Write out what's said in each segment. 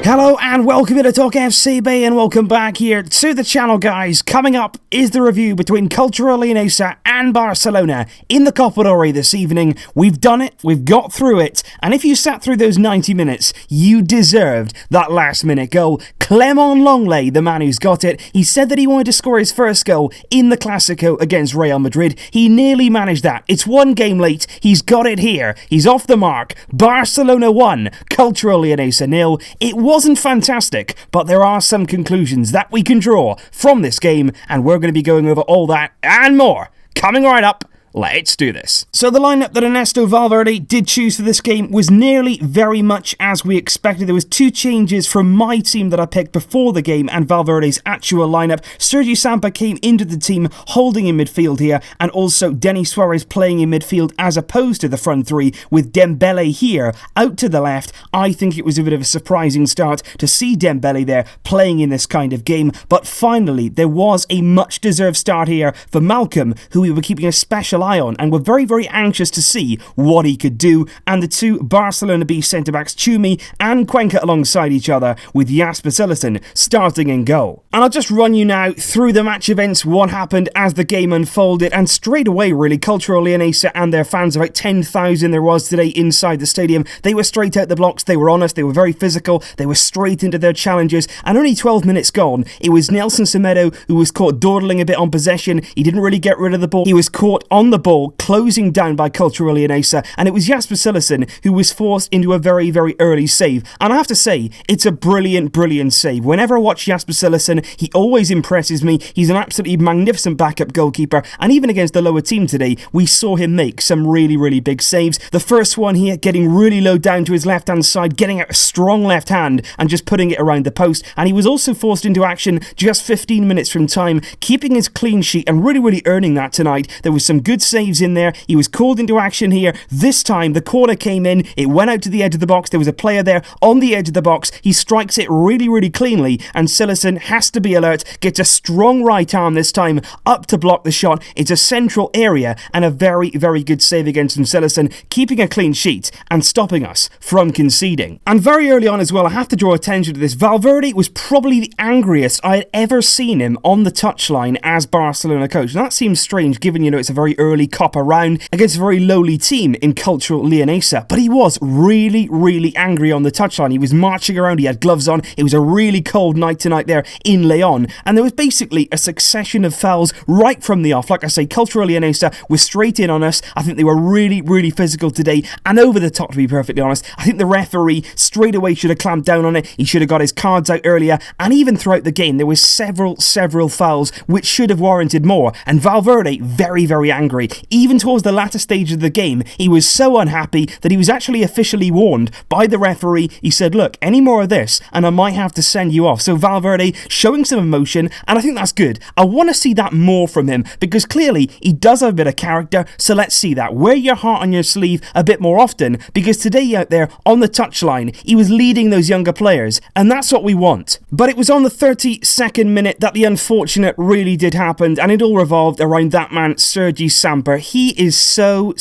Hello and welcome to Talk FCB and welcome back here to the channel, guys. Coming up is the review between Cultural Leonesa and Barcelona in the Copa del Rey this evening. We've done it, we've got through it, and if you sat through those 90 minutes, you deserved that last minute goal. Clement Lenglet, the man who's got it, he said that he wanted to score his first goal in the Clásico against Real Madrid. He nearly managed that. It's one game late, he's got it here, he's off the mark. Barcelona 1, Cultural Leonesa 0. It wasn't fantastic, but there are some conclusions that we can draw from this game, and we're going to be going over all that and more coming right up. Let's do this. So the lineup that Ernesto Valverde did choose for this game was nearly very much as we expected. There was two changes from my team that I picked before the game and Valverde's actual lineup. Sergi Samper came into the team holding in midfield here, and also Denis Suarez playing in midfield as opposed to the front three with Dembele here out to the left. I think it was a bit of a surprising start to see Dembele there playing in this kind of game, but finally there was a much deserved start here for Malcom, who we were keeping a special eye on, and we're very, very anxious to see what he could do. And the two Barcelona B centre-backs, Chumi and Cuenca, alongside each other, with Jasper Cillessen starting in goal. And I'll just run you now through the match events, what happened as the game unfolded, and straight away, really, Cultural Leonesa and their fans, about 10,000 there was today inside the stadium, they were straight out the blocks, they were honest, they were very physical, they were straight into their challenges, and only 12 minutes gone, it was Nelson Semedo who was caught dawdling a bit on possession. He didn't really get rid of the ball, he was caught on the ball, closing down by Cultural Leonesa, and it was Jasper Cillessen who was forced into a very, very early save. And I have to say, it's a brilliant, brilliant save. Whenever I watch Jasper Cillessen, he always impresses me. He's an absolutely magnificent backup goalkeeper, and even against the lower team today, we saw him make some really, really big saves. The first one here, getting really low down to his left-hand side, getting out a strong left hand and just putting it around the post, and he was also forced into action just 15 minutes from time, keeping his clean sheet and really, really earning that tonight. There was some good saves in there. He was called into action here. This time the corner came in, it went out to the edge of the box, there was a player there on the edge of the box, he strikes it really, really cleanly, and Cillessen has to be alert, gets a strong right arm this time up to block the shot. It's a central area and a very, very good save against Cillessen, keeping a clean sheet and stopping us from conceding. And very early on as well, I have to draw attention to this, Valverde was probably the angriest I had ever seen him on the touchline as Barcelona coach. And that seems strange given, you know, it's a very early Copa round against a very lowly team in Cultural Leonesa, but he was really, really angry on the touchline. He was marching around, he had gloves on, it was a really cold night tonight there in Leon, and there was basically a succession of fouls right from the off. Like I say, Cultural Leonesa was straight in on us. I think they were really, really physical today and over the top, to be perfectly honest. I think the referee straight away should have clamped down on it. He should have got his cards out earlier, and even throughout the game there was several fouls which should have warranted more, and Valverde very, very angry. Even towards the latter stage of the game, he was so unhappy that he was actually officially warned by the referee. He said, look, any more of this and I might have to send you off. So Valverde showing some emotion, and I think that's good. I want to see that more from him, because clearly he does have a bit of character, so let's see that. Wear your heart on your sleeve a bit more often, because today out there on the touchline, he was leading those younger players, and that's what we want. But it was on the 32nd minute that the unfortunate really did happen, and it all revolved around that man, Sergi Samper. He is so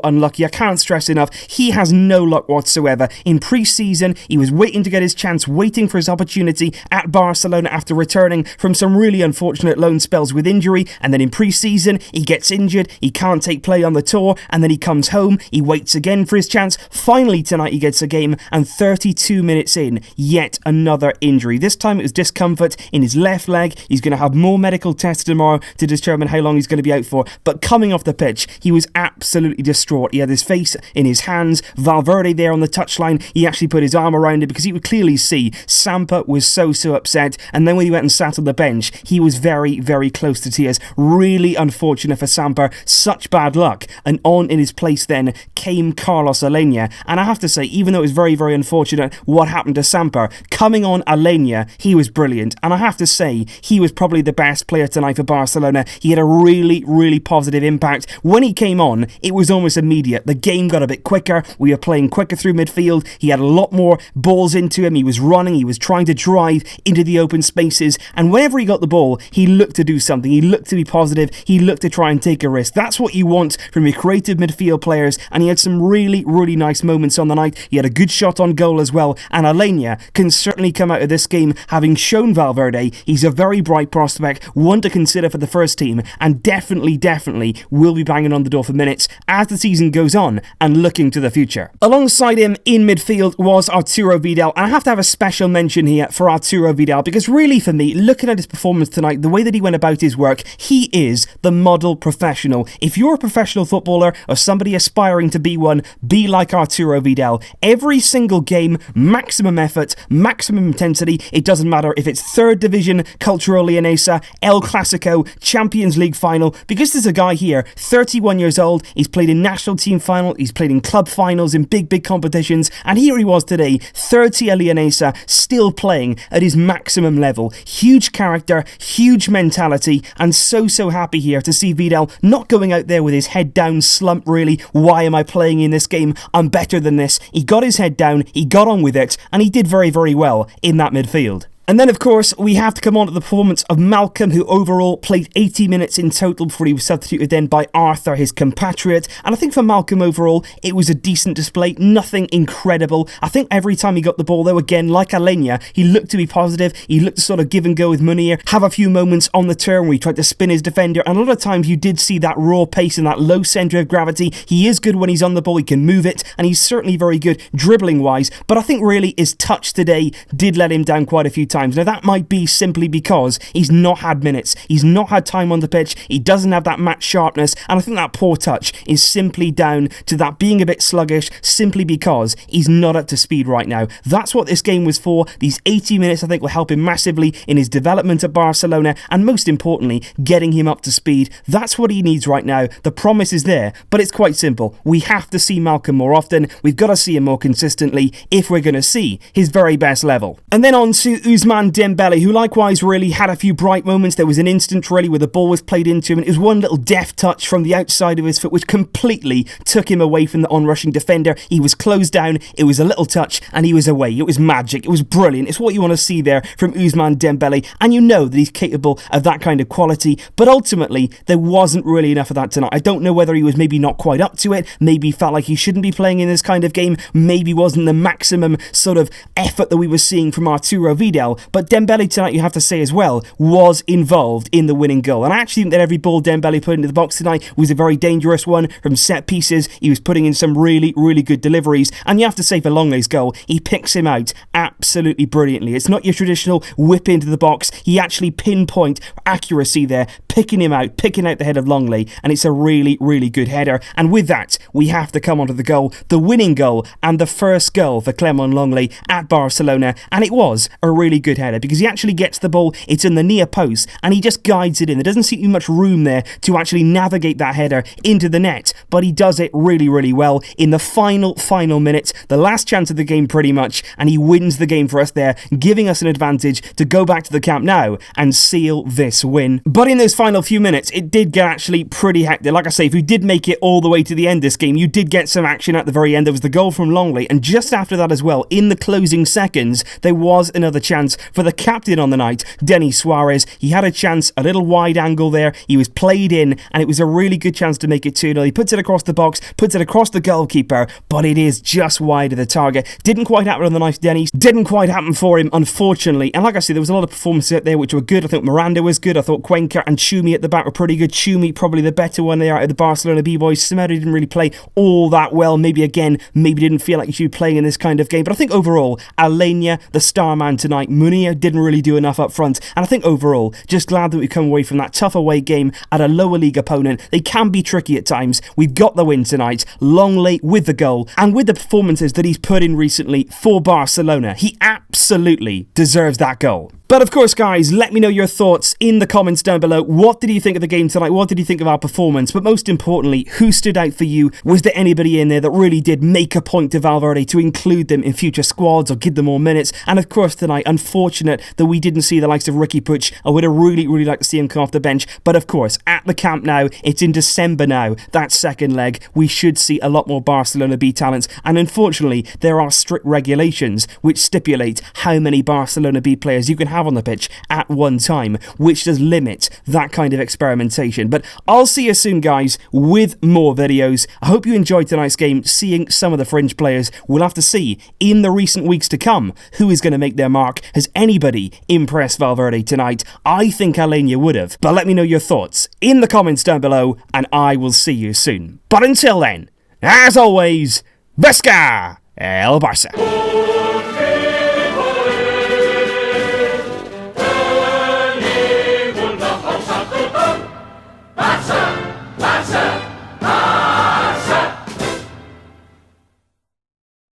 unlucky. I can't stress enough. He has no luck whatsoever. In pre-season, he was waiting to get his chance, waiting for his opportunity at Barcelona after returning from some really unfortunate loan spells with injury, and then in pre-season, he gets injured, he can't take play on the tour, and then he comes home, he waits again for his chance. Finally tonight he gets a game, and 32 minutes in, yet another injury. This time it was discomfort in his left leg. He's going to have more medical tests tomorrow to determine how long he's going to be out for, but coming off the pitch, he was absolutely distraught. He had his face in his hands. Valverde there on the touchline, he actually put his arm around it because he would clearly see Samper was so upset, and then when he went and sat on the bench, he was very, very close to tears. Really unfortunate for Samper, such bad luck, and on in his place then came Carlos Alania, and I have to say, even though it was very, very unfortunate what happened to Samper, coming on Alania, he was brilliant, and I have to say, he was probably the best player tonight for Barcelona. He had a really, really positive positive impact. When he came on, it was almost immediate. The game got a bit quicker. We were playing quicker through midfield. He had a lot more balls into him. He was running. He was trying to drive into the open spaces. And whenever he got the ball, he looked to do something. He looked to be positive. He looked to try and take a risk. That's what you want from your creative midfield players. And he had some really, really nice moments on the night. He had a good shot on goal as well. And Alania can certainly come out of this game having shown Valverde he's a very bright prospect, one to consider for the first team, and definitely will be banging on the door for minutes as the season goes on and looking to the future. Alongside him in midfield was Arturo Vidal, and I have to have a special mention here for Arturo Vidal because really for me, looking at his performance tonight, the way that he went about his work, he is the model professional. If you're a professional footballer or somebody aspiring to be one, be like Arturo Vidal. Every single game, maximum effort, maximum intensity. It doesn't matter if it's third division, Cultural Leonesa, El Clasico, Champions League final, because there's a guy here, 31 years old, he's played in national team final, he's played in club finals, in big competitions, and here he was today, 30 Leonesa, still playing at his maximum level. Huge character, huge mentality, and so happy here to see Vidal not going out there with his head down, slump really, why am I playing in this game, I'm better than this. He got his head down, he got on with it, and he did very well in that midfield. And then, of course, we have to come on to the performance of Malcom, who overall played 80 minutes in total before he was substituted then by Arthur, his compatriot. And I think for Malcom overall, it was a decent display, nothing incredible. I think every time he got the ball, though, again, like Alania, he looked to be positive. He looked to sort of give and go with Munir, have a few moments on the turn where he tried to spin his defender. And a lot of times you did see that raw pace and that low centre of gravity. He is good when he's on the ball, he can move it, and he's certainly very good dribbling-wise. But I think really his touch today did let him down quite a few times. Now that might be simply because he's not had minutes, he's not had time on the pitch, he doesn't have that match sharpness, and I think that poor touch is simply down to that being a bit sluggish simply because he's not up to speed right now. That's what this game was for. These 80 minutes I think will help him massively in his development at Barcelona, and most importantly getting him up to speed. That's what he needs right now. The promise is there, but it's quite simple. We have to see Malcom more often, we've got to see him more consistently if we're going to see his very best level. And then on to Ousmane Dembele, who likewise really had a few bright moments. There was an instant really where the ball was played into him, and it was one little deft touch from the outside of his foot which completely took him away from the onrushing defender. He was closed down, it was a little touch, and he was away. It was magic, it was brilliant. It's what you want to see there from Ousmane Dembele, and you know that he's capable of that kind of quality, but ultimately there wasn't really enough of that tonight. I don't know whether he was maybe not quite up to it, maybe felt like he shouldn't be playing in this kind of game, maybe wasn't the maximum sort of effort that we were seeing from Arturo Vidal, but Dembele tonight, you have to say as well, was involved in the winning goal. And I actually think that every ball Dembele put into the box tonight was a very dangerous one from set pieces. He was putting in some really good deliveries. And you have to say for Lenglet's goal, he picks him out absolutely brilliantly. It's not your traditional whip into the box. He actually pinpoint accuracy there, picking him out, picking out the head of Lenglet. And it's a really good header. And with that, we have to come on to the goal, the winning goal, and the first goal for Clement Lenglet at Barcelona. And it was a really good header because he actually gets the ball, it's in the near post, and he just guides it in. There doesn't seem to be much room there to actually navigate that header into the net, but he does it really well in the final minutes, the last chance of the game pretty much, and he wins the game for us there, giving us an advantage to go back to the Camp Nou and seal this win. But in those final few minutes, it did get actually pretty hectic. Like I say, if you did make it all the way to the end this game, you did get some action at the very end. There was the goal from Lenglet, and just after that as well, in the closing seconds, there was another chance for the captain on the night, Denis Suarez. He had a chance, a little wide angle there, he was played in, and it was a really good chance to make it 2-0. He puts it across the box, puts it across the goalkeeper, but it is just wide of the target. Didn't quite happen on the night, Denis. Didn't quite happen for him, unfortunately. And like I said, there was a lot of performances out there which were good. I thought Miranda was good, I thought Cuenca and Schumi at the back were pretty good. Schumi probably the better one there out of the Barcelona B-boys. Samper didn't really play all that well. Maybe didn't feel like he should be playing in this kind of game. But I think overall, Alania, the star man tonight, Munir didn't really do enough up front. And I think overall, just glad that we come away from that tough away game at a lower league opponent. They can be tricky at times. We've got the win tonight. Lenglet with the goal, and with the performances that he's put in recently for Barcelona, he absolutely deserves that goal. But of course, guys, let me know your thoughts in the comments down below. What did you think of the game tonight? What did you think of our performance? But most importantly, who stood out for you? Was there anybody in there that really did make a point to Valverde to include them in future squads or give them more minutes? And of course, tonight, unfortunate that we didn't see the likes of Ricky Puig. I would have really liked to see him come off the bench. But of course, at the camp now, it's in December now, that second leg, we should see a lot more Barcelona B talents. And unfortunately, there are strict regulations which stipulate how many Barcelona B players you can have on the pitch at one time, which does limit that kind of experimentation. But I'll see you soon, guys, with more videos. I hope you enjoyed tonight's game, seeing some of the fringe players. We'll have to see in the recent weeks to come who is going to make their mark. Has anybody impressed Valverde tonight? I think Alania would have. But let me know your thoughts in the comments down below, and I will see you soon. But until then, as always, Visca el Barça!